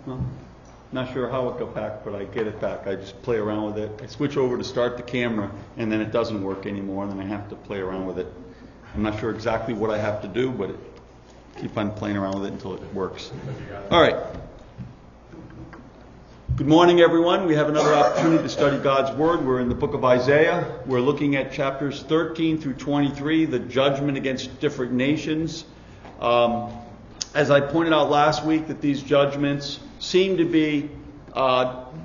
Well, not sure how it got back, but I get it back. I just play around with it. I switch over to start the camera, and then it doesn't work anymore, and then I have to play around with it. I'm not sure exactly what I have to do, but keep on playing around with it until it works. All right. Good morning, everyone. We have another opportunity to study God's Word. We're in the book of Isaiah. We're looking at chapters 13 through 23, the judgment against different nations. As I pointed out last week, that these judgments seem to be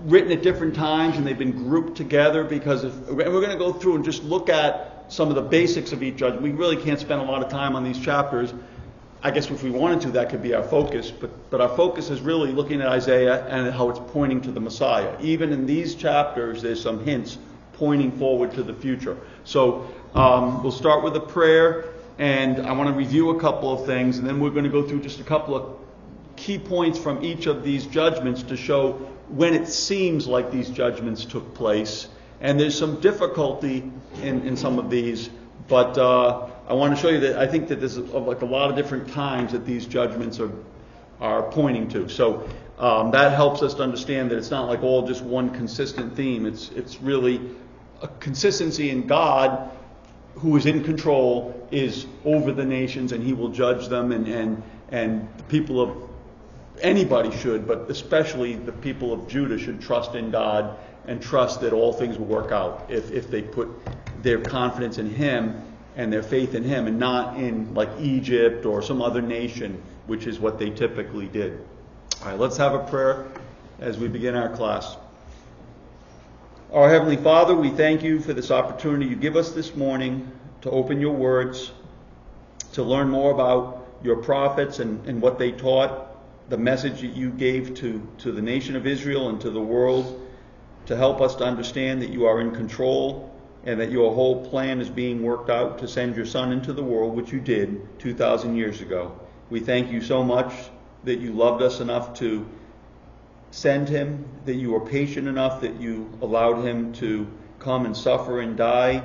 written at different times, and they've been grouped together because and we're going to go through and just look at some of the basics of each judgment. We really can't spend a lot of time on these chapters. I guess if we wanted to, that could be our focus, but our focus is really looking at Isaiah and how it's pointing to the Messiah. Even in these chapters, there's some hints pointing forward to the future. So we'll start with a prayer, and I want to review a couple of things, and then we're going to go through just a couple of key points from each of these judgments to show when it seems like these judgments took place. And there's some difficulty in some of these, but I want to show you that I think that there's like a lot of different times that these judgments are pointing to. So that helps us to understand that it's not like all just one consistent theme. It's really a consistency in God, who is in control, is over the nations, and He will judge them, and the people of anybody should, but especially the people of Judah should trust in God and trust that all things will work out if they put their confidence in Him and their faith in Him, and not in like Egypt or some other nation, which is what they typically did. All right, let's have a prayer as we begin our class. Our Heavenly Father, we thank You for this opportunity You give us this morning to open Your words, to learn more about Your prophets and what they taught, the message that You gave to the nation of Israel and to the world, to help us to understand that You are in control and that Your whole plan is being worked out to send Your Son into the world, which You did 2,000 years ago. We thank You so much that You loved us enough to send Him, that You were patient enough that You allowed Him to come and suffer and die,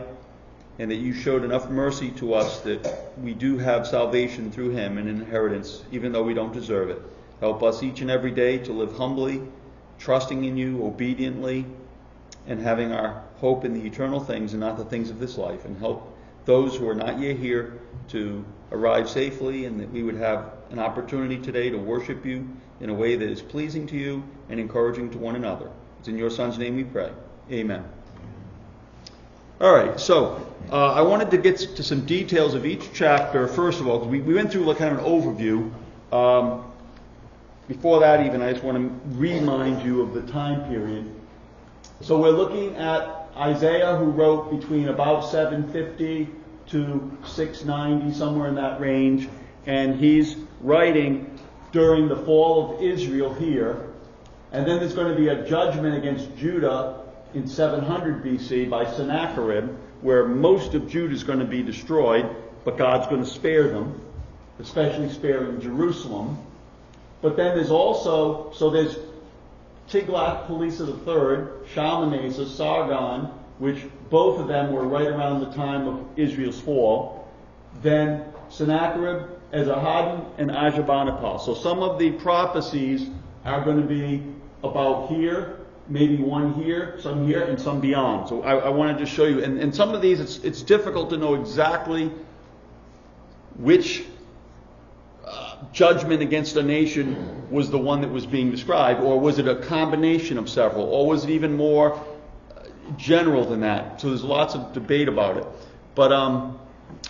and that You showed enough mercy to us that we do have salvation through Him and inheritance, even though we don't deserve it. Help us each and every day to live humbly, trusting in You, obediently, and having our hope in the eternal things and not the things of this life. And help those who are not yet here to arrive safely, and that we would have an opportunity today to worship You in a way that is pleasing to You and encouraging to one another. It's in Your Son's name we pray. Amen. All right, so I wanted to get to some details of each chapter. First of all, because we went through like kind of an overview. Before that even, I just want to remind you of the time period. So we're looking at Isaiah, who wrote between about 750 to 690, somewhere in that range. And he's writing during the fall of Israel here. And then there's going to be a judgment against Judah in 700 BC by Sennacherib, where most of Judah is going to be destroyed, but God's going to spare them, especially sparing Jerusalem. But then there's also, so there's Tiglath-Pileser III, Shalmaneser, Sargon, which both of them were right around the time of Israel's fall. Then Sennacherib, Esarhaddon, and Ashurbanipal. So some of the prophecies are going to be about here, maybe one here, and some beyond. So I wanted to show you. And some of these, it's difficult to know exactly which judgment against a nation was the one that was being described, or was it a combination of several, or was it even more general than that? So there's lots of debate about it. But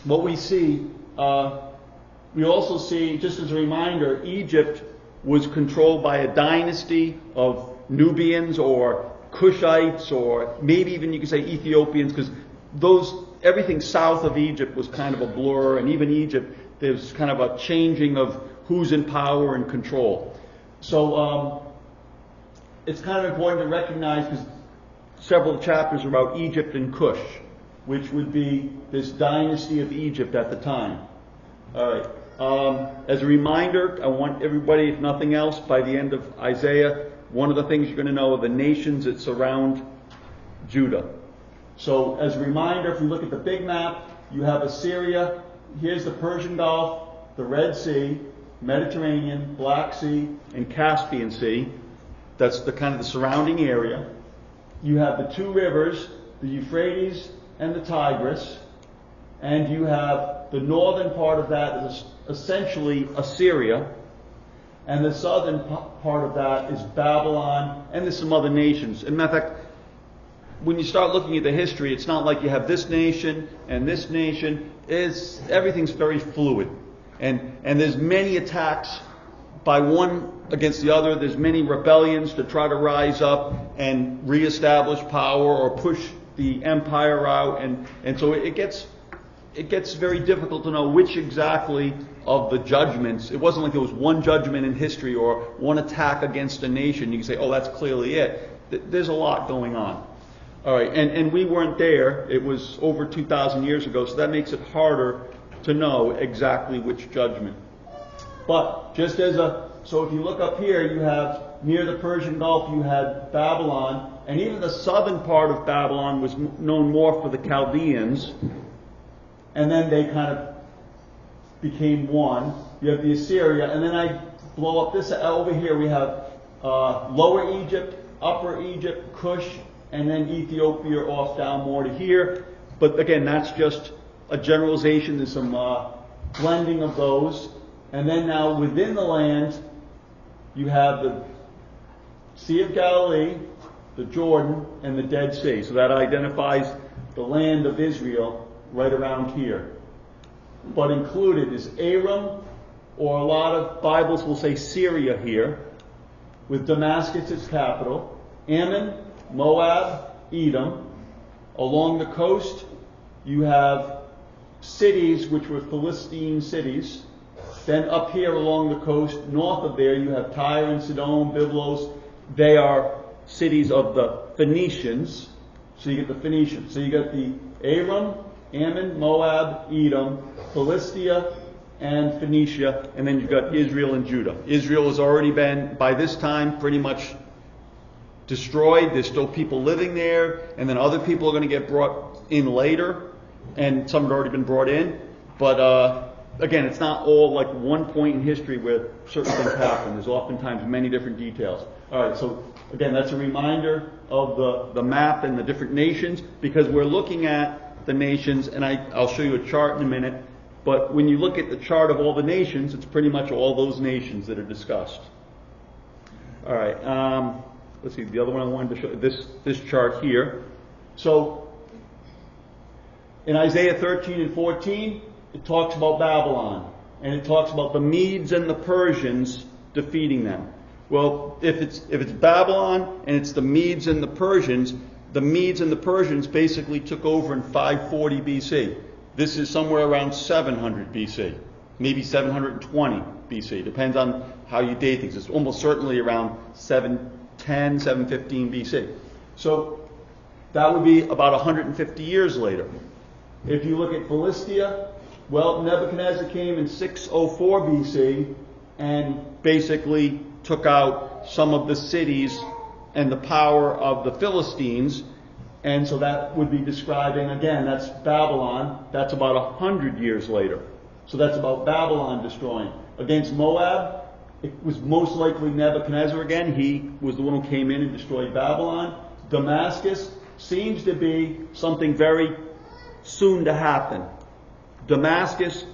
what we see, we also see, just as a reminder, Egypt was controlled by a dynasty of Nubians or Cushites, or maybe even you could say Ethiopians, because everything south of Egypt was kind of a blur, and even Egypt, there's kind of a changing of who's in power and control. So it's kind of important to recognize, because several chapters are about Egypt and Cush, which would be this dynasty of Egypt at the time. All right. As a reminder, I want everybody, if nothing else, by the end of Isaiah, one of the things you're going to know are the nations that surround Judah. So as a reminder, if you look at the big map, you have Assyria. Here's the Persian Gulf, the Red Sea. Mediterranean, Black Sea, and Caspian Sea. That's the kind of the surrounding area. You have the two rivers, the Euphrates and the Tigris, and you have the northern part of that is essentially Assyria, and the southern part of that is Babylon, and there's some other nations. As a matter of fact, when you start looking at the history, it's not like you have this nation and this nation. Everything's very fluid. And there's many attacks by one against the other. There's many rebellions to try to rise up and reestablish power or push the empire out. And so it gets very difficult to know which exactly of the judgments. It wasn't like there was one judgment in history or one attack against a nation. You can say, oh, that's clearly it. There's a lot going on. All right, and we weren't there. It was over 2,000 years ago, so that makes it harder to know exactly which judgment. But so if you look up here, you have near the Persian Gulf, you had Babylon, and even the southern part of Babylon was known more for the Chaldeans, and then they kind of became one. You have the Assyria, and then I blow up this over here. We have Lower Egypt, Upper Egypt, Cush, and then Ethiopia off down more to here. But again, that's just a generalization. There's some blending of those. And then now within the land, you have the Sea of Galilee, the Jordan, and the Dead Sea. So that identifies the land of Israel right around here. But included is Aram, or a lot of Bibles will say Syria here, with Damascus its capital, Ammon, Moab, Edom. Along the coast, you have cities which were Philistine cities. Then up here along the coast, north of there, you have Tyre and Sidon, Byblos. They are cities of the Phoenicians. So you get the Phoenicians. So you get the Aram, Ammon, Moab, Edom, Philistia, and Phoenicia. And then you've got Israel and Judah. Israel has already been, by this time, pretty much destroyed. There's still people living there, and then other people are going to get brought in later, and some have already been brought in. But again, it's not all like one point in history where certain things happen. There's oftentimes many different details. All right, so again, that's a reminder of the map and the different nations, because we're looking at the nations, and I'll show you a chart in a minute. But when you look at the chart of all the nations, it's pretty much all those nations that are discussed. All right. Let's see, the other one I wanted to show, this chart here. So, in Isaiah 13 and 14, it talks about Babylon. And it talks about the Medes and the Persians defeating them. Well, if it's Babylon and it's the Medes and the Persians basically took over in 540 BC. This is somewhere around 700 BC. Maybe 720 BC. Depends on how you date things. It's almost certainly around 710, 715 BC. So that would be about 150 years later. If you look at Philistia, well, Nebuchadnezzar came in 604 BC and basically took out some of the cities and the power of the Philistines. And so that would be describing, again, that's Babylon. That's about 100 years later. So that's about Babylon destroying. Against Moab, it was most likely Nebuchadnezzar again. He was the one who came in and destroyed Babylon. Damascus seems to be something very soon to happen. Damascus,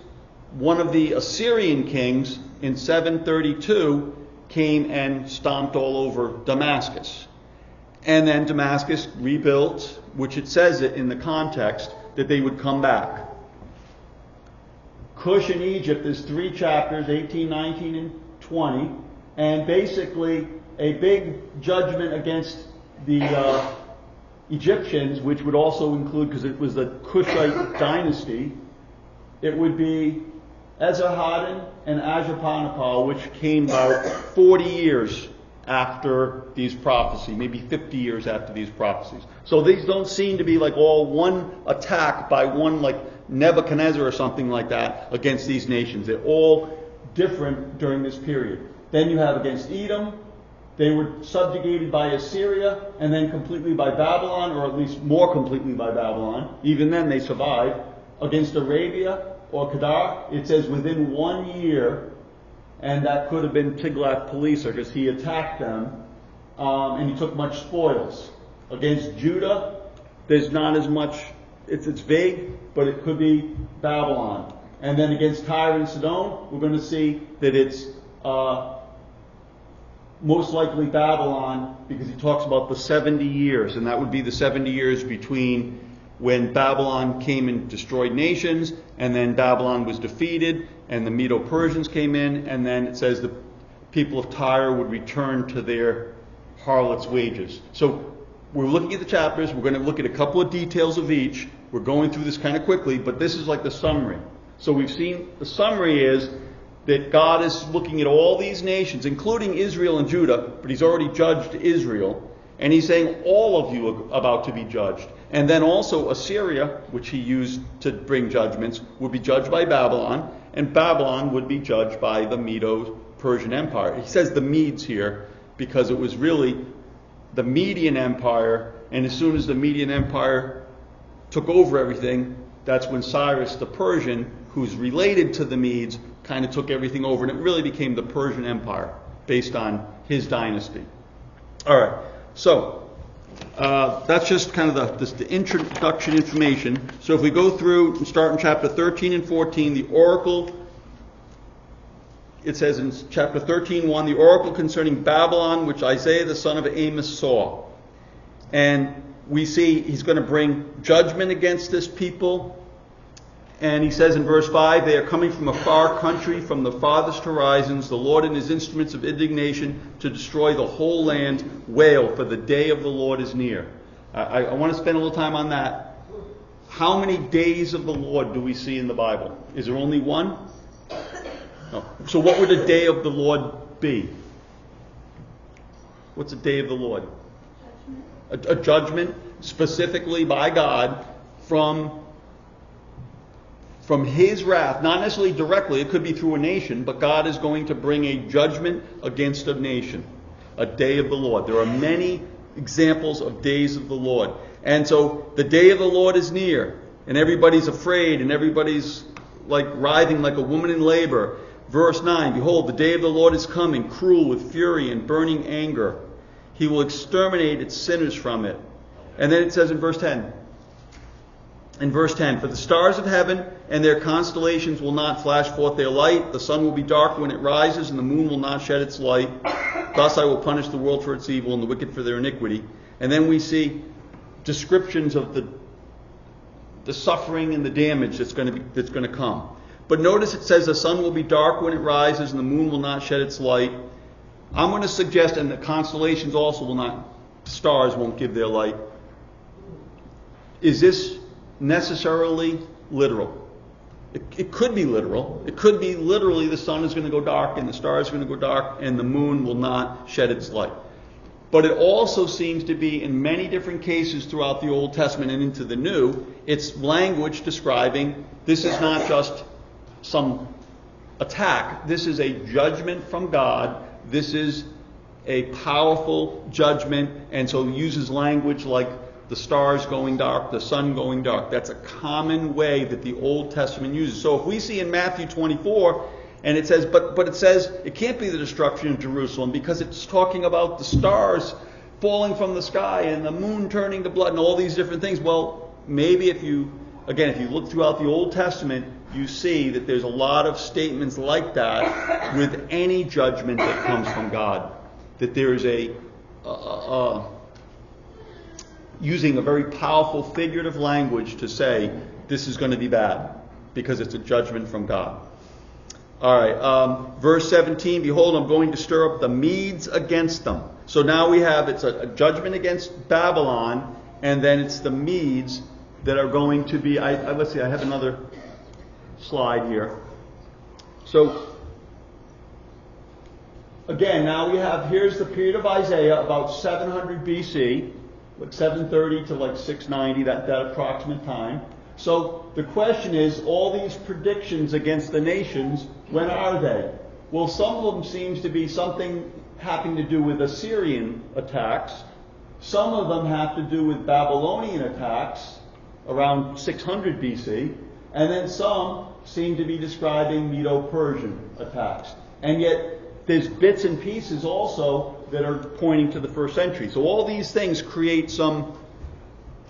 one of the Assyrian kings in 732, came and stomped all over Damascus. And then Damascus rebuilt, which it says it in the context, that they would come back. Cush in Egypt is 3 chapters, 18, 19, and 20. And basically a big judgment against the Egyptians, which would also include, because it was the Cushite dynasty, it would be Esarhaddon and Ashurbanipal, which came about 40 years after these prophecies, maybe 50 years after these prophecies. So these don't seem to be like all one attack by one like Nebuchadnezzar or something like that against these nations. They're all different during this period. Then you have against Edom. They were subjugated by Assyria and then completely by Babylon, or at least more completely by Babylon. Even then they survived. Against Arabia or Kedar, it says within 1 year. and that could have been Tiglath-Pileser because he attacked them and he took much spoils. Against Judah, there's not as much, it's vague, but it could be Babylon. And then against Tyre and Sidon, we're going to see that it's most likely Babylon, because he talks about the 70 years, and that would be the 70 years between when Babylon came and destroyed nations, and then Babylon was defeated, and the Medo-Persians came in, and then it says the people of Tyre would return to their harlots' wages. So we're looking at the chapters. We're going to look at a couple of details of each. We're going through this kind of quickly, but this is like the summary. So we've seen the summary is that God is looking at all these nations, including Israel and Judah, but he's already judged Israel, and he's saying all of you are about to be judged. And then also Assyria, which he used to bring judgments, would be judged by Babylon, and Babylon would be judged by the Medo-Persian Empire. He says the Medes here because it was really the Median Empire, and as soon as the Median Empire took over everything, that's when Cyrus the Persian, who's related to the Medes, kind of took everything over, and it really became the Persian Empire based on his dynasty. All right, so that's just kind of the introduction information. So if we go through and start in chapter 13 and 14, the oracle, it says in chapter 13:1, the oracle concerning Babylon, which Isaiah the son of Amos saw. And we see he's going to bring judgment against this people. And he says in verse 5, they are coming from a far country, from the farthest horizons. The Lord and his instruments of indignation to destroy the whole land wail, for the day of the Lord is near. I want to spend a little time on that. How many days of the Lord do we see in the Bible? Is there only one? No. So what would a day of the Lord be? What's a day of the Lord? A judgment specifically by God from his wrath, not necessarily directly, it could be through a nation, but God is going to bring a judgment against a nation, a day of the Lord. There are many examples of days of the Lord. And so the day of the Lord is near, and everybody's afraid, and everybody's like writhing like a woman in labor. Verse 9, behold, the day of the Lord is coming, cruel with fury and burning anger. He will exterminate its sinners from it. And then it says in verse 10, for the stars of heaven and their constellations will not flash forth their light. The sun will be dark when it rises, and the moon will not shed its light. Thus I will punish the world for its evil and the wicked for their iniquity. And then we see descriptions of the suffering and the damage that's going to come. But notice it says the sun will be dark when it rises, and the moon will not shed its light. I'm going to suggest, and the constellations also will not, stars won't give their light. Is this necessarily literal? It could be literal. It could be literally the sun is going to go dark and the stars are going to go dark and the moon will not shed its light. But it also seems to be in many different cases throughout the Old Testament and into the New, it's language describing this is not just some attack. This is a judgment from God. This is a powerful judgment, and so it uses language like the stars going dark, the sun going dark. That's a common way that the Old Testament uses. So if we see in Matthew 24, and it says, but it says it can't be the destruction of Jerusalem because it's talking about the stars falling from the sky and the moon turning to blood and all these different things. Well, maybe if you look throughout the Old Testament, you see that there's a lot of statements like that with any judgment that comes from God. That there is using a very powerful figurative language to say this is going to be bad because it's a judgment from God. All right, verse 17, behold, I'm going to stir up the Medes against them. So now we have, it's a judgment against Babylon, and then it's the Medes that are going to be, let's see, I have another slide here. So, again, now we have, here's the period of Isaiah, about 700 BC, like 730 to like 690, that approximate time. So the question is, all these predictions against the nations, when are they? Well, some of them seems to be something having to do with Assyrian attacks. Some of them have to do with Babylonian attacks around 600 BC. And then some seem to be describing Medo-Persian attacks. And yet there's bits and pieces also that are pointing to the first century. So all these things create some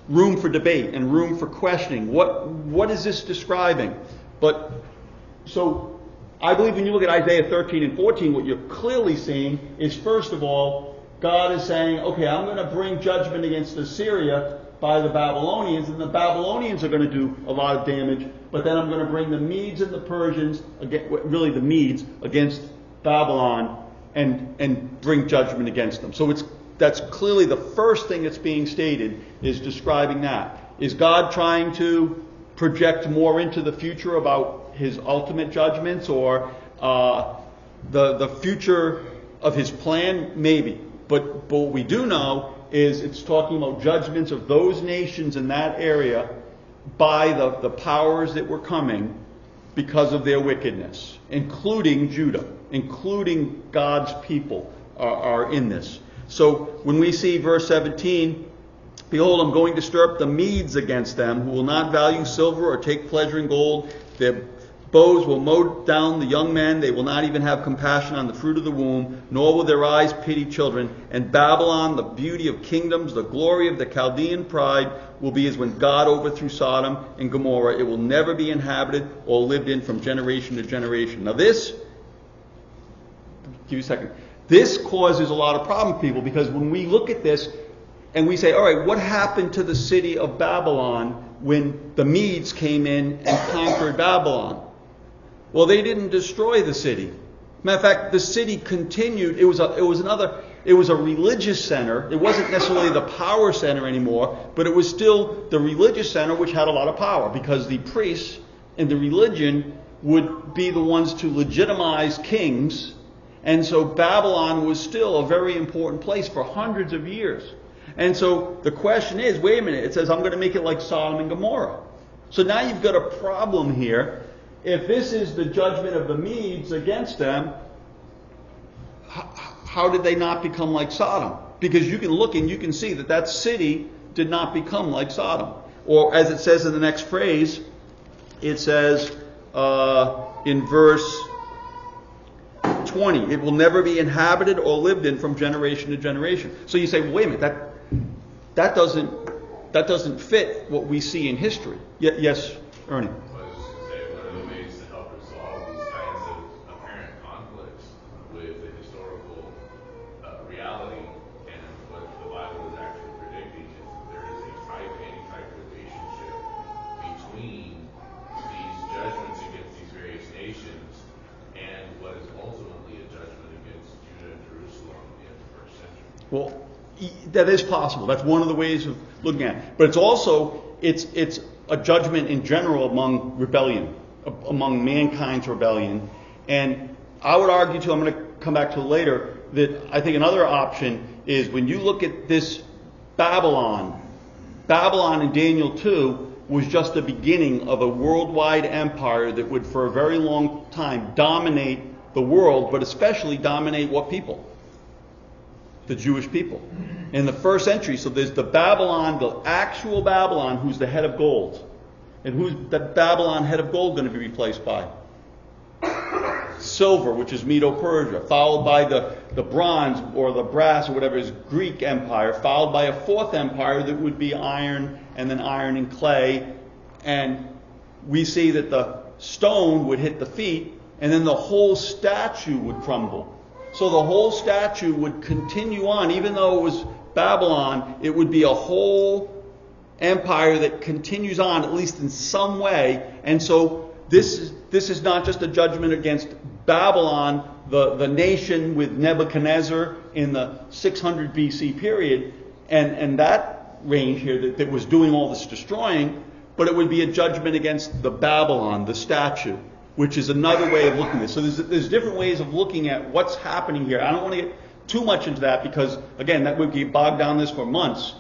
room for debate and room for questioning. What is this describing? But so I believe when you look at Isaiah 13 and 14, what you're clearly seeing is, first of all, God is saying, okay, I'm going to bring judgment against Assyria by the Babylonians, and the Babylonians are going to do a lot of damage, but then I'm going to bring the Medes and the Persians, really the Medes, against Babylon and bring judgment against them. So that's clearly the first thing that's being stated, is describing that. Is God trying to project more into the future about his ultimate judgments, or the future of his plan? Maybe. But what we do know is it's talking about judgments of those nations in that area by the powers that were coming because of their wickedness, including Judah, including God's people are in this. So when we see verse 17, behold, I'm going to stir up the Medes against them, who will not value silver or take pleasure in gold. Their bows will mow down the young men. They will not even have compassion on the fruit of the womb, nor will their eyes pity children. And Babylon, the beauty of kingdoms, the glory of the Chaldean pride, will be as when God overthrew Sodom and Gomorrah. It will never be inhabited or lived in from generation to generation. Now this, give you a second. This causes a lot of problem, people, because when we look at this and we say, all right, what happened to the city of Babylon when the Medes came in and conquered Babylon? Well, they didn't destroy the city. Matter of fact, the city continued. It was a religious center. It wasn't necessarily the power center anymore, but it was still the religious center, which had a lot of power, because the priests and the religion would be the ones to legitimize kings. And so Babylon was still a very important place for hundreds of years. And so the question is, wait a minute, it says I'm going to make it like Sodom and Gomorrah. So now you've got a problem here. If this is the judgment of the Medes against them, how did they not become like Sodom? Because you can look and you can see that city did not become like Sodom. Or as it says in the next phrase, it says in verse 20, it will never be inhabited or lived in from generation to generation. So you say, well, wait a minute, that doesn't fit what we see in history. Yes, Ernie. Well, that is possible. That's one of the ways of looking at it. But it's also, it's a judgment in general among rebellion, among mankind's rebellion. And I would argue, too, I'm going to come back to it later, that I think another option is when you look at this Babylon in Daniel 2 was just the beginning of a worldwide empire that would for a very long time dominate the world, but especially dominate what people? The Jewish people. In the first century, so there's the Babylon, the actual Babylon, who's the head of gold. And who's the Babylon head of gold going to be replaced by? Silver, which is Medo-Persia, followed by the bronze or the brass or whatever is Greek Empire, followed by a fourth empire that would be iron, and then iron and clay. And we see that the stone would hit the feet, and then the whole statue would crumble. So the whole statue would continue on, even though it was Babylon, it would be a whole empire that continues on, at least in some way. And so this is not just a judgment against Babylon, the nation with Nebuchadnezzar in the 600 BC period, and that range here that was doing all this destroying, but it would be a judgment against the Babylon, the statue, which is another way of looking at this. So there's different ways of looking at what's happening here. I don't want to get too much into that because, again, that would get bogged down this for months.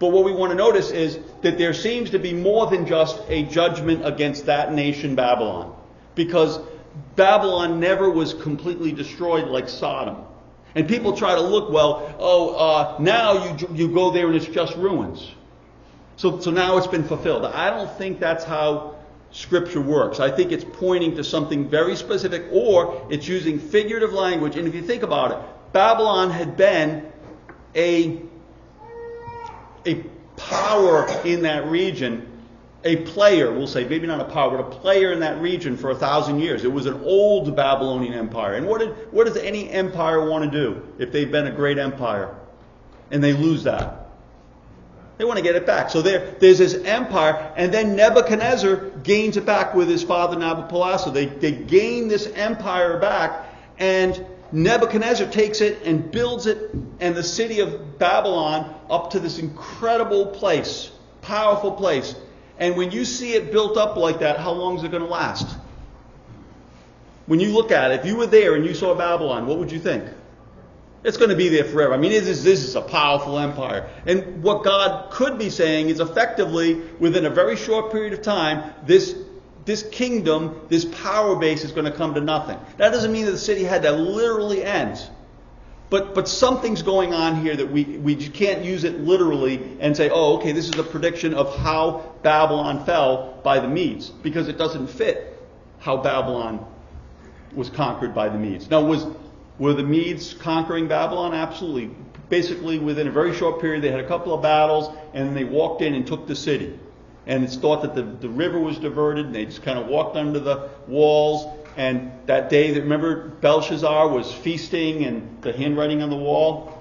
But what we want to notice is that there seems to be more than just a judgment against that nation, Babylon. Because Babylon never was completely destroyed like Sodom. And people try to look, now you go there and it's just ruins. So now it's been fulfilled. I don't think that's how Scripture works. I think it's pointing to something very specific, or it's using figurative language. And if you think about it, Babylon had been a power in that region, a player, we'll say, maybe not a power, but a player in that region for 1,000 years. It was an old Babylonian empire. And what does any empire want to do if they've been a great empire and they lose that? They want to get it back. So there's this empire, and then Nebuchadnezzar gains it back with his father Nabopolassar. They gain this empire back, and Nebuchadnezzar takes it and builds it and the city of Babylon up to this incredible place, powerful place. And when you see it built up like that, how long is it going to last? When you look at it, if you were there and you saw Babylon, what would you think? It's going to be there forever. I mean, this is a powerful empire. And what God could be saying is effectively, within a very short period of time, this kingdom, this power base is going to come to nothing. That doesn't mean that the city had to literally end. But something's going on here that we can't use it literally and say, oh, okay, this is a prediction of how Babylon fell by the Medes. Because it doesn't fit how Babylon was conquered by the Medes. Now, were the Medes conquering Babylon? Absolutely. Basically, within a very short period, they had a couple of battles, and then they walked in and took the city. And it's thought that the river was diverted, and they just kind of walked under the walls. And that day, remember, Belshazzar was feasting, and the handwriting on the wall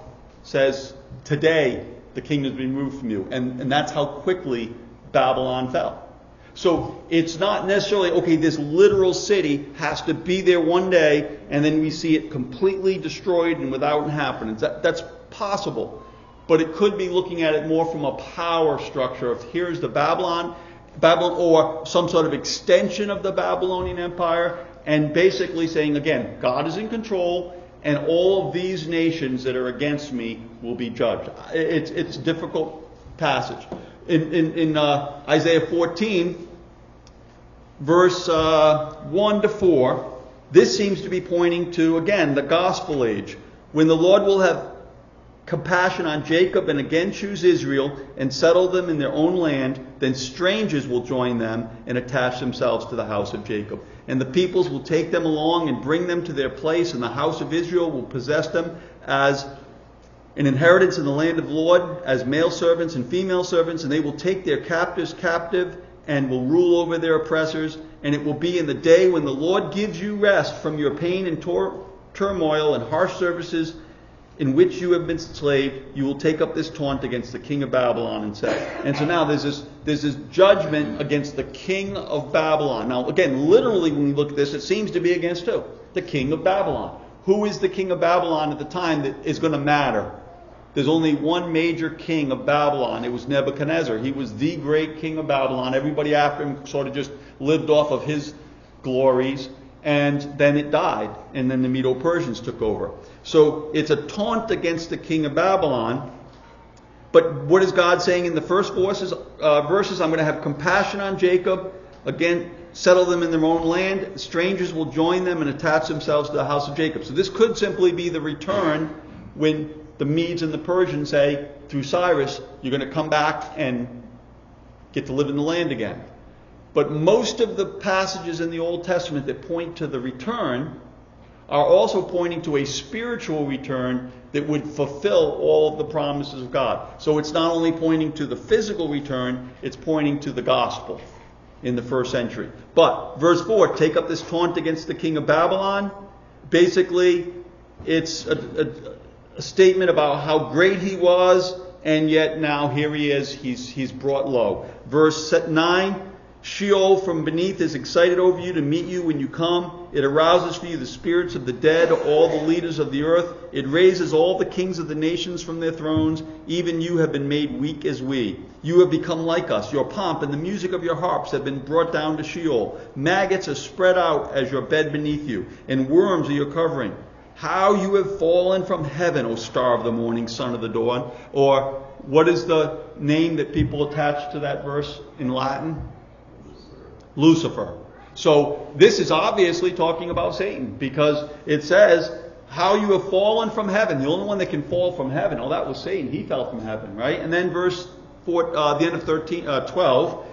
says, today the kingdom has been removed from you. And that's how quickly Babylon fell. So it's not necessarily, okay, this literal city has to be there one day, and then we see it completely destroyed and without inhabitants. That's possible. But it could be looking at it more from a power structure of here's the Babylon, or some sort of extension of the Babylonian Empire, and basically saying, again, God is in control, and all of these nations that are against me will be judged. It's a difficult passage. In Isaiah 14, verse 1 to 4, this seems to be pointing to, again, the gospel age, when the Lord will have compassion on Jacob and again choose Israel and settle them in their own land, then strangers will join them and attach themselves to the house of Jacob. And the peoples will take them along and bring them to their place, and the house of Israel will possess them as an inheritance in the land of the Lord, as male servants and female servants, and they will take their captives captive and will rule over their oppressors. And it will be in the day when the Lord gives you rest from your pain and turmoil and harsh services in which you have been enslaved, you will take up this taunt against the king of Babylon and say. And so now there's this judgment against the king of Babylon. Now again, literally when we look at this, it seems to be against who? The king of Babylon. Who is the king of Babylon at the time that is going to matter? There's only one major king of Babylon. It was Nebuchadnezzar. He was the great king of Babylon. Everybody after him sort of just lived off of his glories. And then it died. And then the Medo-Persians took over. So it's a taunt against the king of Babylon. But what is God saying in the first verses? I'm going to have compassion on Jacob. Again, settle them in their own land. Strangers will join them and attach themselves to the house of Jacob. So this could simply be the return when the Medes and the Persians say, through Cyrus, you're going to come back and get to live in the land again. But most of the passages in the Old Testament that point to the return are also pointing to a spiritual return that would fulfill all of the promises of God. So it's not only pointing to the physical return, it's pointing to the gospel in the first century. But verse 4, take up this taunt against the king of Babylon. Basically, it's a statement about how great he was, and yet now here he is, he's brought low. Verse 9, Sheol from beneath is excited over you to meet you when you come. It arouses for you the spirits of the dead, all the leaders of the earth. It raises all the kings of the nations from their thrones. Even you have been made weak as we. You have become like us. Your pomp and the music of your harps have been brought down to Sheol. Maggots are spread out as your bed beneath you, and worms are your covering. How you have fallen from heaven, O star of the morning, son of the dawn. Or what is the name that people attach to that verse in Latin? Lucifer. So this is obviously talking about Satan, because it says, how you have fallen from heaven. The only one that can fall from heaven, that was Satan. He fell from heaven, right? And then verse 4, the end of 12,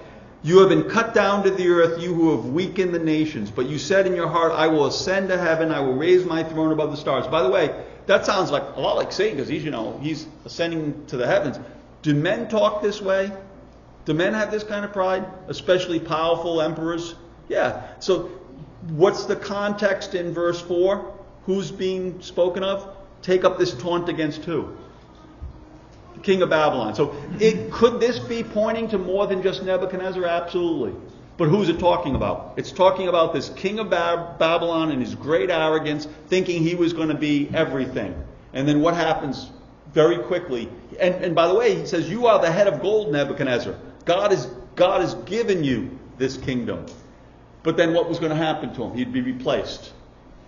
You have been cut down to the earth, you who have weakened the nations. But you said in your heart, I will ascend to heaven, I will raise my throne above the stars. By the way, that sounds like a lot like Satan, because he's ascending to the heavens. Do men talk this way? Do men have this kind of pride? Especially powerful emperors? Yeah. So what's the context in verse 4? Who's being spoken of? Take up this taunt against who? The king of Babylon. So could this be pointing to more than just Nebuchadnezzar? Absolutely. But who's it talking about? It's talking about this king of Babylon and his great arrogance, thinking he was going to be everything. And then what happens very quickly? And by the way, he says, you are the head of gold, Nebuchadnezzar. God has given you this kingdom. But then what was going to happen to him? He'd be replaced.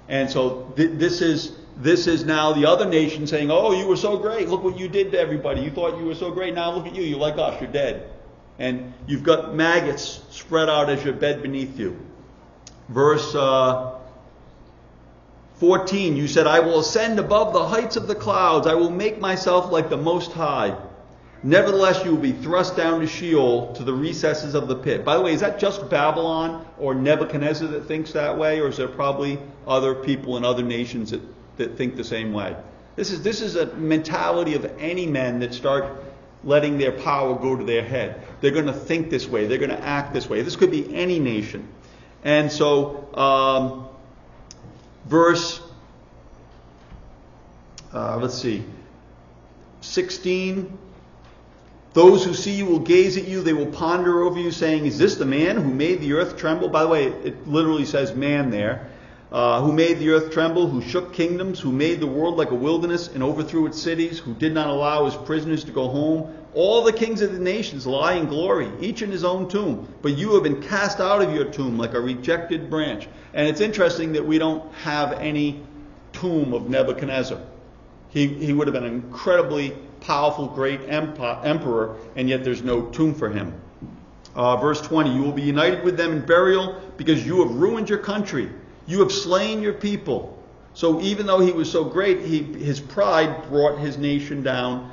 And so this is now the other nation saying, oh, you were so great. Look what you did to everybody. You thought you were so great. Now look at you. You're like us. You're dead. And you've got maggots spread out as your bed beneath you. Verse 14, you said, I will ascend above the heights of the clouds. I will make myself like the Most High. Nevertheless, you will be thrust down to Sheol, to the recesses of the pit. By the way, is that just Babylon or Nebuchadnezzar that thinks that way? Or is there probably other people in other nations that think the same way? This is a mentality of any men that start letting their power go to their head. They're going to think this way. They're going to act this way. This could be any nation. And so, verse, let's see, 16. Those who see you will gaze at you. They will ponder over you, saying, is this the man who made the earth tremble? By the way, it literally says man there. Who made the earth tremble, who shook kingdoms, who made the world like a wilderness and overthrew its cities, who did not allow his prisoners to go home. All the kings of the nations lie in glory, each in his own tomb. But you have been cast out of your tomb like a rejected branch. And it's interesting that we don't have any tomb of Nebuchadnezzar. He would have been an incredibly powerful, great emperor, and yet there's no tomb for him. Verse 20, you will be united with them in burial because you have ruined your country. You have slain your people. So even though he was so great, his pride brought his nation down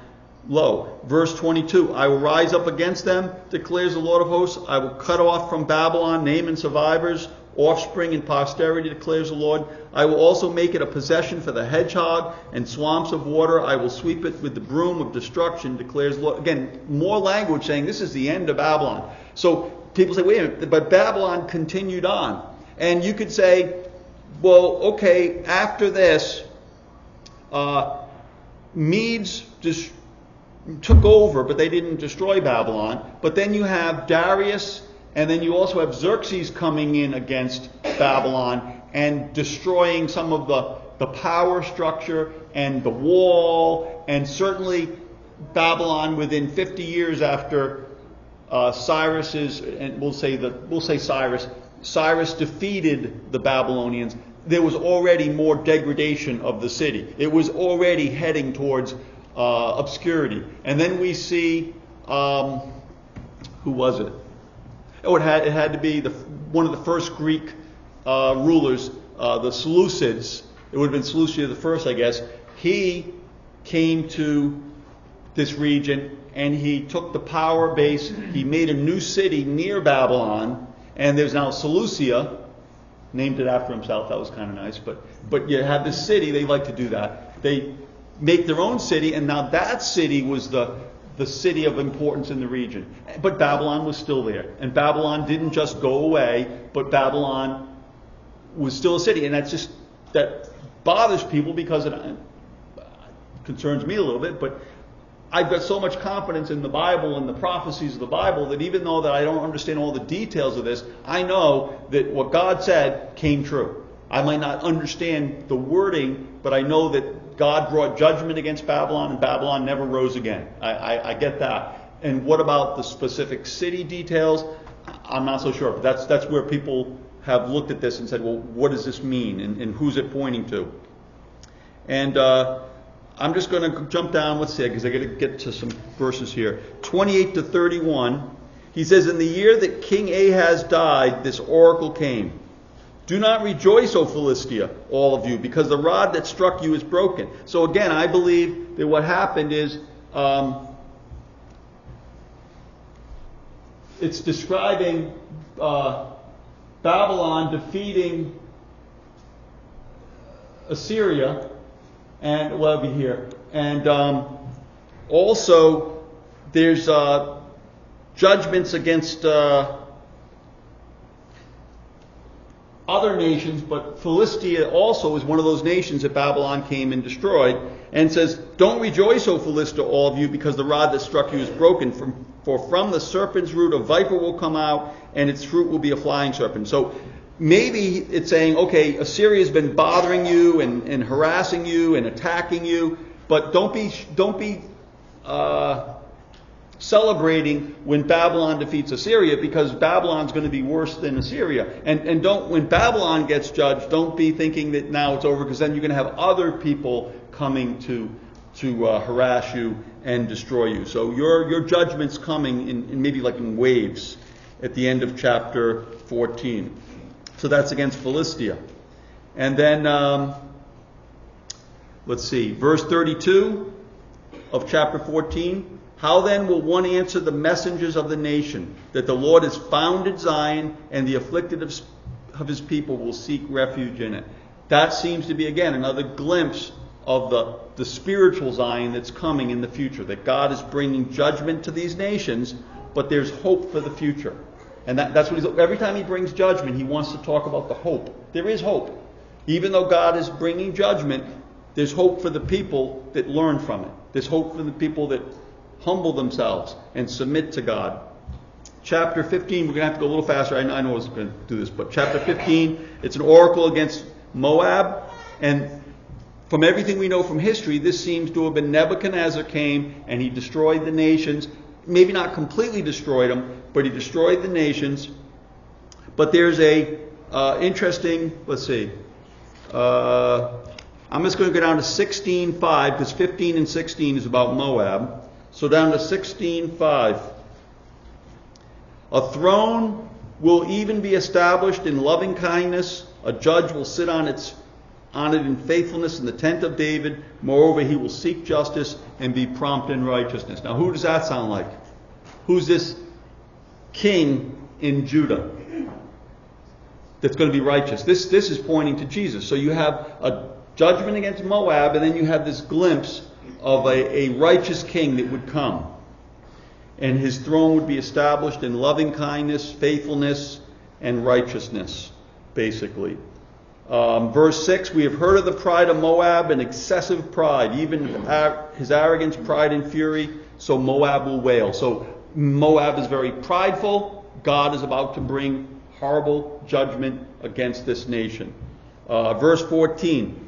low. Verse 22, I will rise up against them, declares the Lord of hosts. I will cut off from Babylon name and survivors, offspring and posterity, declares the Lord. I will also make it a possession for the hedgehog and swamps of water. I will sweep it with the broom of destruction, declares the Lord. Again, more language saying this is the end of Babylon. So people say, wait a minute, but Babylon continued on. And you could say, well, okay, after this, Medes just took over, but they didn't destroy Babylon. But then you have Darius, and then you also have Xerxes coming in against Babylon and destroying some of the power structure and the wall, and certainly Babylon within 50 years after Cyrus's, and we'll say Cyrus defeated the Babylonians, there was already more degradation of the city. It was already heading towards obscurity. And then we see, who was it? Oh, it had to be one of the first Greek rulers, the Seleucids. It would have been Seleucia the first, I guess. He came to this region and he took the power base. He made a new city near Babylon, and there's now Seleucia, named it after himself. That was kind of nice. But you have this city. They like to do that. They make their own city, and now that city was the city of importance in the region. But Babylon was still there. And Babylon didn't just go away, but Babylon was still a city. And that bothers people because it concerns me a little bit. But I've got so much confidence in the Bible and the prophecies of the Bible that even though that I don't understand all the details of this, I know that what God said came true. I might not understand the wording, but I know that God brought judgment against Babylon, and Babylon never rose again. I get that. And what about the specific city details? I'm not so sure. But that's where people have looked at this and said, well, what does this mean? And who's it pointing to? And I'm just going to jump down, let's see, because I got to get to some verses here. 28 to 31. He says, in the year that King Ahaz died, this oracle came. Do not rejoice, O Philistia, all of you, because the rod that struck you is broken. So again, I believe that what happened is, it's describing Babylon defeating Assyria, and well, it'll be here. And also, there's judgments against other nations, but Philistia also is one of those nations that Babylon came and destroyed, and says, "Don't rejoice, O Philistia, all of you, because the rod that struck you is broken. For from the serpent's root a viper will come out, and its fruit will be a flying serpent." So maybe it's saying, okay, Assyria's been bothering you and harassing you and attacking you, but don't be celebrating when Babylon defeats Assyria, because Babylon's going to be worse than Assyria. And don't, when Babylon gets judged, don't be thinking that now it's over, because then you're going to have other people coming to harass you and destroy you. So your judgment's coming in maybe like in waves at the end of chapter 14. So that's against Philistia. And then, let's see, verse 32 of chapter 14. "How then will one answer the messengers of the nation, that the Lord has founded Zion, and the afflicted of his people will seek refuge in it?" That seems to be, again, another glimpse of the spiritual Zion that's coming in the future, that God is bringing judgment to these nations, but there's hope for the future. And that's what every time he brings judgment, he wants to talk about the hope. There is hope. Even though God is bringing judgment, there's hope for the people that learn from it. There's hope for the people that humble themselves and submit to God. Chapter 15, we're going to have to go a little faster. I know I was going to do this, but chapter 15, it's an oracle against Moab. And from everything we know from history, this seems to have been Nebuchadnezzar came and he destroyed the nations. Maybe not completely destroyed them, but he destroyed the nations. But there's a interesting, let's see. I'm just going to go down to 16:5, because 15 and 16 is about Moab. So down to 16:5. "A throne will even be established in loving kindness. A judge will sit on it in faithfulness in the tent of David. Moreover, he will seek justice and be prompt in righteousness." Now, who does that sound like? Who's this king in Judah that's going to be righteous? This is pointing to Jesus. So you have a judgment against Moab, and then you have this glimpse of a righteous king that would come. And his throne would be established in loving kindness, faithfulness, and righteousness, basically. Verse 6, "We have heard of the pride of Moab and excessive pride, even his arrogance, pride, and fury, so Moab will wail." So Moab is very prideful. God is about to bring horrible judgment against this nation. Verse 14.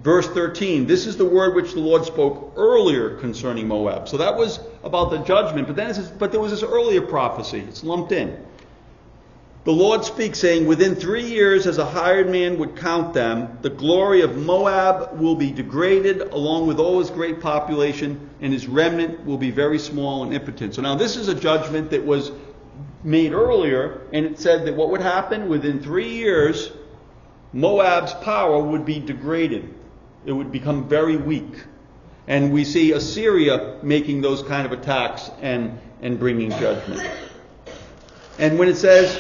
Verse 13, "This is the word which the Lord spoke earlier concerning Moab." So that was about the judgment, but then it says, but there was this earlier prophecy. It's lumped in. "The Lord speaks, saying, within 3 years, as a hired man would count them, the glory of Moab will be degraded along with all his great population, and his remnant will be very small and impotent." So now this is a judgment that was made earlier, and it said that what would happen within 3 years, Moab's power would be degraded. It would become very weak. And we see Assyria making those kind of attacks and bringing judgment. And when it says,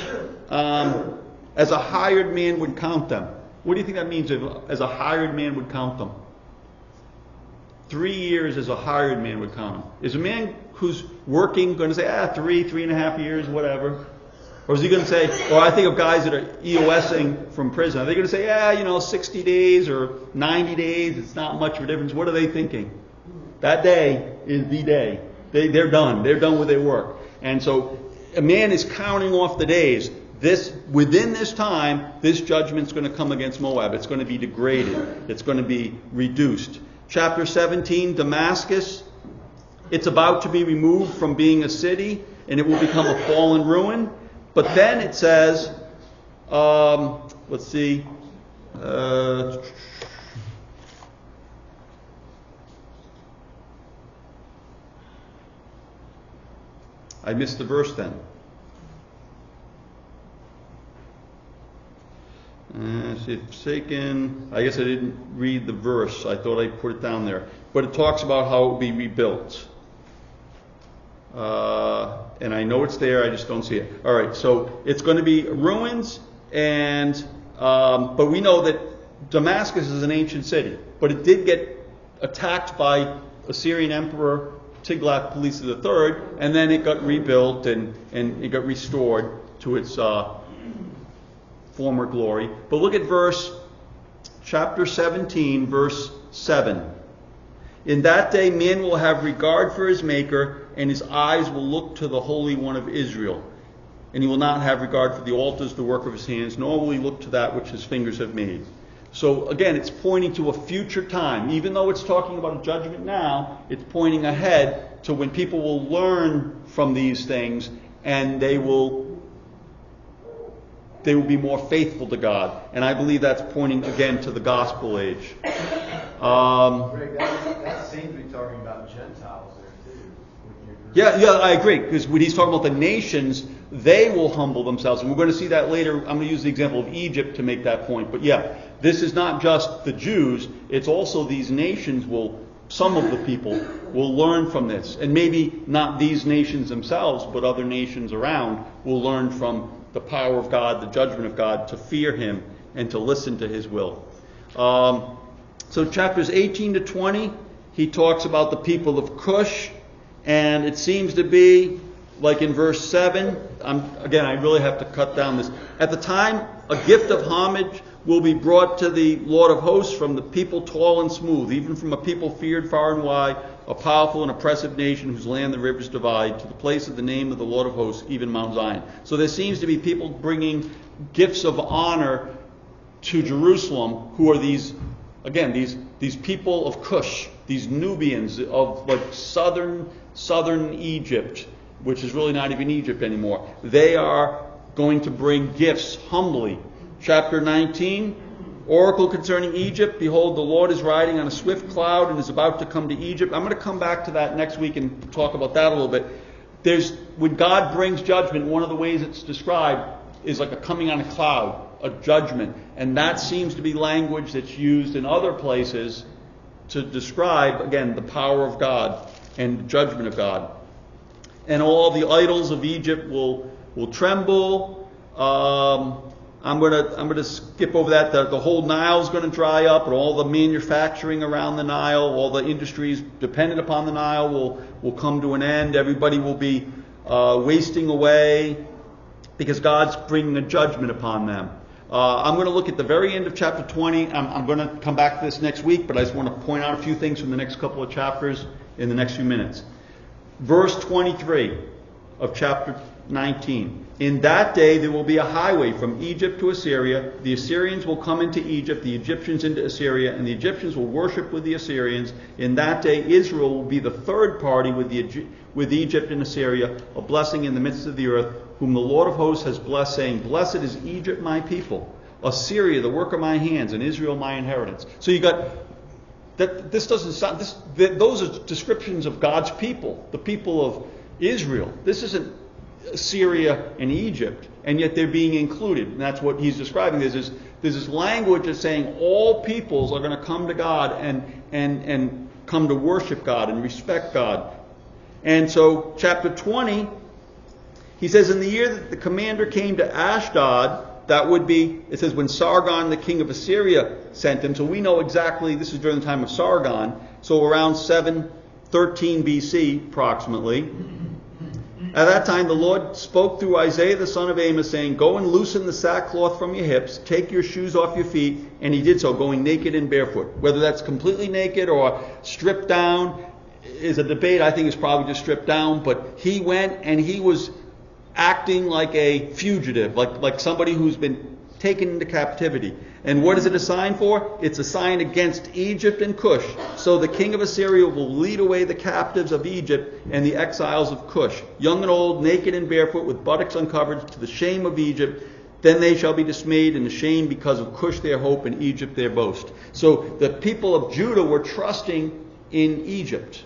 as a hired man would count them, what do you think that means, as a hired man would count them? 3 years as a hired man would count them. Is a man who's working going to say, 3.5 years, whatever? Or is he going to say, or I think of guys that are EOSing from prison. Are they going to say, 60 days or 90 days, it's not much of a difference? What are they thinking? That day is the day. They're done. They're done with their work. And so a man is counting off the days. Within this time, this judgment's going to come against Moab. It's going to be degraded. It's going to be reduced. Chapter 17, Damascus. It's about to be removed from being a city, and it will become a fallen ruin. But then it says, let's see, I missed the verse then. Forsaken. I guess I didn't read the verse. I thought I put it down there. But it talks about how it will be rebuilt. And I know it's there, I just don't see it. All right, so it's going to be ruins, and but we know that Damascus is an ancient city, but it did get attacked by Assyrian Emperor Tiglath-Pileser III, and then it got rebuilt and it got restored to its former glory. But look at chapter 17, verse 7. In that day man will have regard for his Maker, and his eyes will look to the Holy One of Israel. And he will not have regard for the altars, the work of his hands, nor will he look to that which his fingers have made. So again, it's pointing to a future time. Even though it's talking about a judgment now, it's pointing ahead to when people will learn from these things, and they will be more faithful to God. And I believe that's pointing again to the gospel age. Greg, that seems to be talking about Gentiles there too. Yeah, I agree. Because when he's talking about the nations, they will humble themselves. And we're going to see that later. I'm going to use the example of Egypt to make that point. But yeah, this is not just the Jews. It's also these nations some of the people will learn from this. And maybe not these nations themselves, but other nations around will learn from the power of God, the judgment of God, to fear him and to listen to his will. So chapters 18 to 20, he talks about the people of Cush, and it seems to be, like in verse 7, again, I really have to cut down this. At the time, a gift of homage will be brought to the Lord of hosts from the people tall and smooth, even from a people feared far and wide, a powerful and oppressive nation whose land the rivers divide, to the place of the name of the Lord of hosts, even Mount Zion. So there seems to be people bringing gifts of honor to Jerusalem, who are these people of Cush, these Nubians of like southern Egypt, which is really not even Egypt anymore. They are going to bring gifts humbly. Chapter 19, oracle concerning Egypt. Behold, the Lord is riding on a swift cloud and is about to come to Egypt. I'm going to come back to that next week and talk about that a little bit. When God brings judgment, one of the ways it's described is like a coming on a cloud, a judgment. And that seems to be language that's used in other places to describe, again, the power of God and the judgment of God. And all the idols of Egypt will tremble. I'm going to skip over that. The whole Nile is going to dry up, and all the manufacturing around the Nile, all the industries dependent upon the Nile will come to an end. Everybody will be wasting away because God's bringing a judgment upon them. I'm going to look at the very end of chapter 20. I'm going to come back to this next week, but I just want to point out a few things from the next couple of chapters in the next few minutes. Verse 23 of chapter 19. In that day there will be a highway from Egypt to Assyria. The Assyrians will come into Egypt, the Egyptians into Assyria, and the Egyptians will worship with the Assyrians. In that day Israel will be the third party with Egypt and Assyria, a blessing in the midst of the earth, whom the Lord of hosts has blessed, saying, Blessed is Egypt my people, Assyria the work of my hands, and Israel my inheritance. So you got that. This doesn't sound. Those are descriptions of God's people, the people of Israel. This isn't Syria and Egypt, and yet they're being included. And that's what he's describing. There's this language that's saying all peoples are going to come to God and come to worship God and respect God. And so chapter 20, he says, in the year that the commander came to Ashdod, that would be, it says, when Sargon, the king of Assyria, sent him. So we know exactly, this is during the time of Sargon, so around 713 BC approximately. At that time the Lord spoke through Isaiah the son of Amos, saying, Go and loosen the sackcloth from your hips, take your shoes off your feet. And he did so, going naked and barefoot. Whether that's completely naked or stripped down is a debate. I think it's probably just stripped down. But he went and he was acting like a fugitive, like somebody who's been taken into captivity. And what is it a sign for? It's a sign against Egypt and Cush. So the king of Assyria will lead away the captives of Egypt and the exiles of Cush, young and old, naked and barefoot, with buttocks uncovered, to the shame of Egypt. Then they shall be dismayed and ashamed because of Cush their hope and Egypt their boast. So the people of Judah were trusting in Egypt,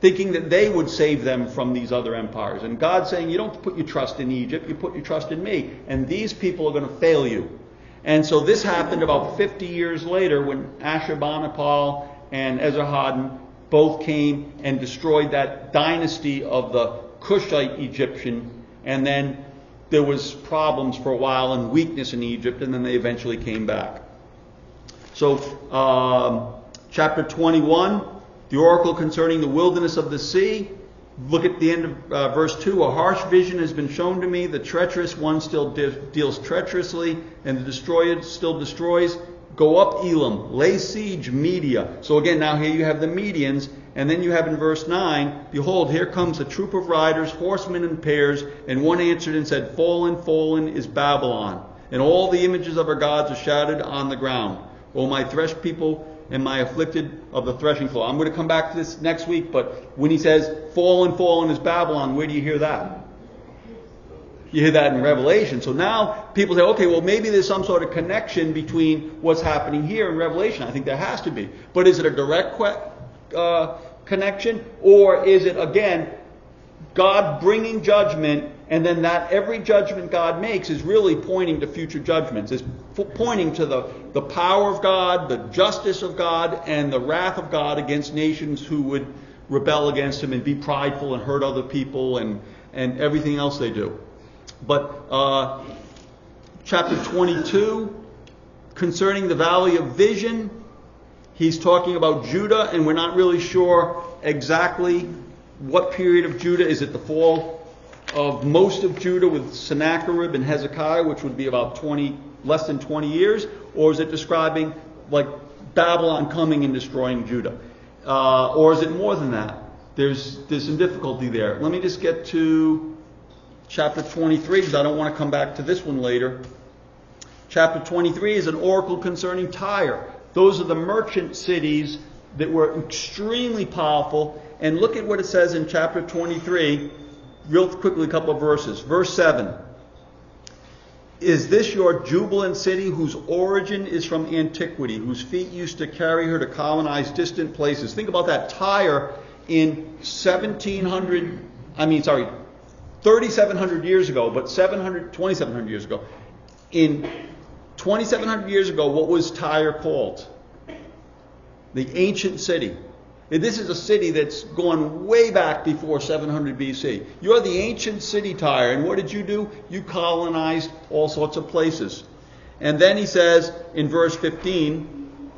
thinking that they would save them from these other empires. And God's saying, you don't put your trust in Egypt, you put your trust in me. And these people are going to fail you. And so this happened about 50 years later when Ashurbanipal and Esarhaddon both came and destroyed that dynasty of the Cushite Egyptian, and then there was problems for a while and weakness in Egypt, and then they eventually came back. So, chapter 21, the oracle concerning the wilderness of the sea. Look at the end of verse 2. A harsh vision has been shown to me. The treacherous one still deals treacherously, and the destroyer still destroys. Go up, Elam. Lay siege, Media. So again, now here you have the Medians. And then you have in verse 9, behold, here comes a troop of riders, horsemen in pairs. And one answered and said, fallen, fallen is Babylon. And all the images of her gods are shattered on the ground. O my threshed people, and my afflicted of the threshing floor. I'm going to come back to this next week, but when he says, fallen, fallen is Babylon, where do you hear that? You hear that in Revelation. So now people say, okay, well maybe there's some sort of connection between what's happening here in Revelation. I think there has to be. But is it a direct connection? Or is it, again, God bringing judgment, and then that every judgment God makes is really pointing to future judgments. It's pointing to the power of God, the justice of God, and the wrath of God against nations who would rebel against Him and be prideful and hurt other people and everything else they do. But chapter 22, concerning the valley of vision, he's talking about Judah, and we're not really sure exactly what period of Judah. Is it the fall of most of Judah with Sennacherib and Hezekiah, which would be about less than 20 years? Or is it describing like Babylon coming and destroying Judah? Or is it more than that? There's some difficulty there. Let me just get to chapter 23, because I don't want to come back to this one later. Chapter 23 is an oracle concerning Tyre. Those are the merchant cities that were extremely powerful. And look at what it says in chapter 23. Real quickly, a couple of verses. Verse 7. Is this your jubilant city whose origin is from antiquity, whose feet used to carry her to colonize distant places? Think about that. Tyre in 3,700 years ago, but 2,700 years ago. In 2,700 years ago, what was Tyre called? The ancient city. And this is a city that's gone way back before 700 BC. You're the ancient city, Tyre. And what did you do? You colonized all sorts of places. And then he says in verse 15,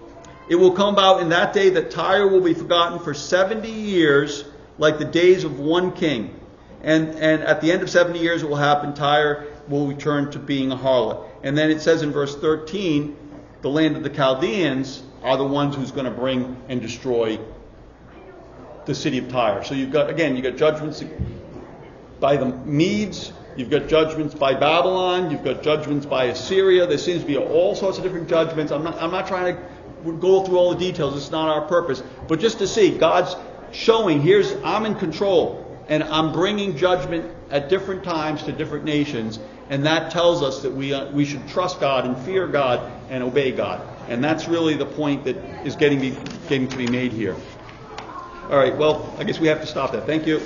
it will come about in that day that Tyre will be forgotten for 70 years, like the days of one king. And at the end of 70 years it will happen, Tyre will return to being a harlot. And then it says in verse 13, the land of the Chaldeans are the ones who's going to bring and destroy the city of Tyre. So you've got judgments by the Medes, you've got judgments by Babylon, you've got judgments by Assyria. There seems to be all sorts of different judgments. I'm not trying to go through all the details. It's not our purpose. But just to see, God's showing, I'm in control, and I'm bringing judgment at different times to different nations, and that tells us that we should trust God and fear God and obey God. And that's really the point that is getting to be made here. All right, well, I guess we have to stop that. Thank you.